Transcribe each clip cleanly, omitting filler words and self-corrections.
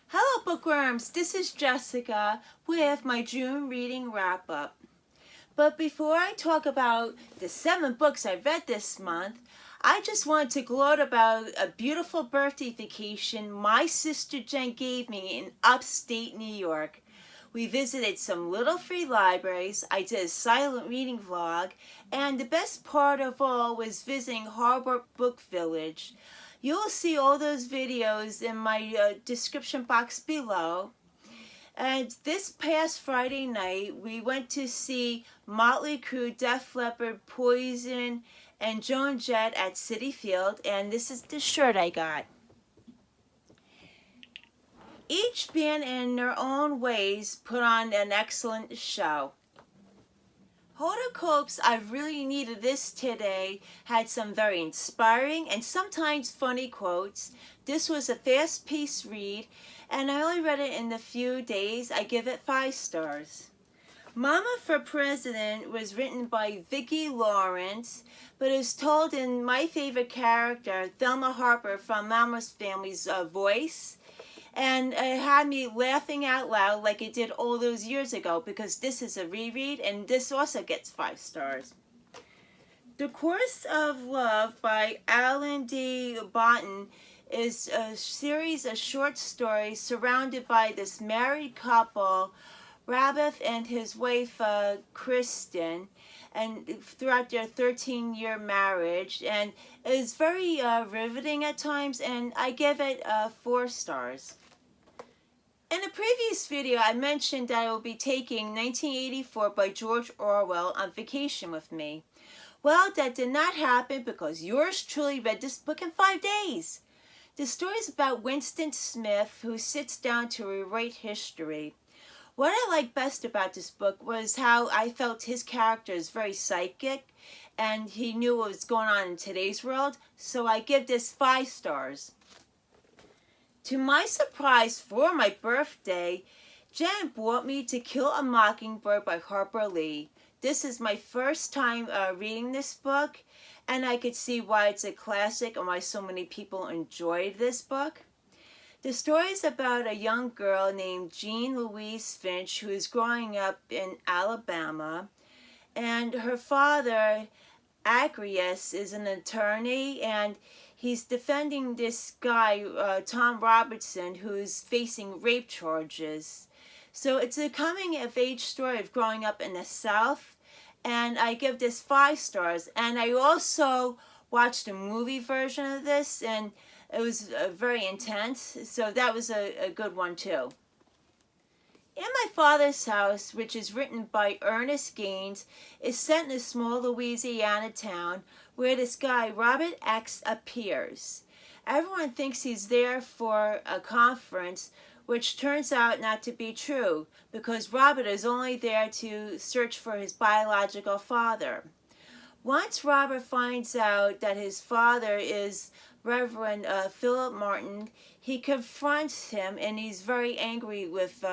Hello bookworms, this is Jessica with my June reading wrap-up. But before I talk about the 7 books I read this month, I just wanted to gloat about a beautiful birthday vacation my sister Jen gave me in upstate New York. We visited some little free libraries, I did a silent reading vlog, and the best part of all was visiting Harbor Book Village. You'll see all those videos in my description box below. And this past Friday night, we went to see Motley Crue, Def Leppard, Poison, and Joan Jett at Citi Field, and this is the shirt I got. Each band in their own ways put on an excellent show. Hoda Kotb's I Really Needed This Today had some very inspiring and sometimes funny quotes. This was a fast-paced read, and I only read it in a few days. I give it 5 stars. Mama for President was written by Vicki Lawrence, but is told in my favorite character, Thelma Harper from Mama's Family's voice. And it had me laughing out loud like it did all those years ago, because this is a reread and this also gets 5 stars. The Course of Love by Alan D. Botten is a series of short stories surrounded by this married couple, Rabith and his wife Kristen, and throughout their 13-year marriage, and it is very riveting at times, and I give it 4 stars. In a previous video, I mentioned that I will be taking 1984 by George Orwell on vacation with me. Well, that did not happen because yours truly read this book in 5 days. The story is about Winston Smith, who sits down to rewrite history. What I liked best about this book was how I felt his character is very psychic, and he knew what was going on in today's world, so I give this 5 stars. To my surprise, for my birthday, Jen brought me to Kill a Mockingbird by Harper Lee. This is my first time reading this book, and I could see why it's a classic and why so many people enjoyed this book. The story is about a young girl named Jean Louise Finch who is growing up in Alabama, and her father, Agrius, is an attorney, and he's defending this guy, Tom Robertson, who's facing rape charges. So it's a coming-of-age story of growing up in the South, and I give this 5 stars. And I also watched a movie version of this, and it was very intense, so that was a good one too. In My Father's House, which is written by Ernest Gaines, is set in a small Louisiana town where this guy, Robert X, appears. Everyone thinks he's there for a conference, which turns out not to be true, because Robert is only there to search for his biological father. Once Robert finds out that his father is Reverend Philip Martin, he confronts him, and he's very angry with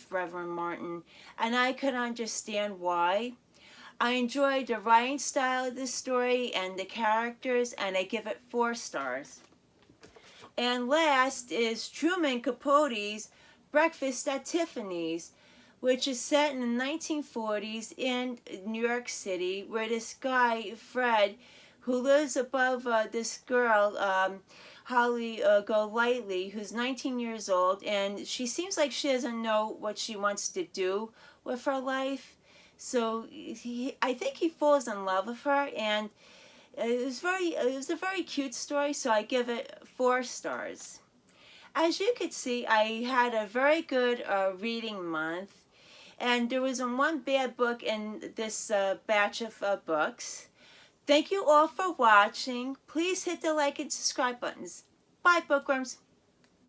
Reverend Martin, and I could understand why. I enjoyed the writing style of this story and the characters, and I give it 4 stars. And last is Truman Capote's Breakfast at Tiffanys, which is set in the 1940s in New York City, where this guy, Fred, who lives above this girl, Holly Golightly, who's 19 years old, and she seems like she doesn't know what she wants to do with her life. So I think he falls in love with her, and it was a very cute story, so I give it 4 stars. As you could see, I had a very good reading month, and there wasn't one bad book in this batch of books. Thank you all for watching. Please hit the like and subscribe buttons. Bye, bookworms.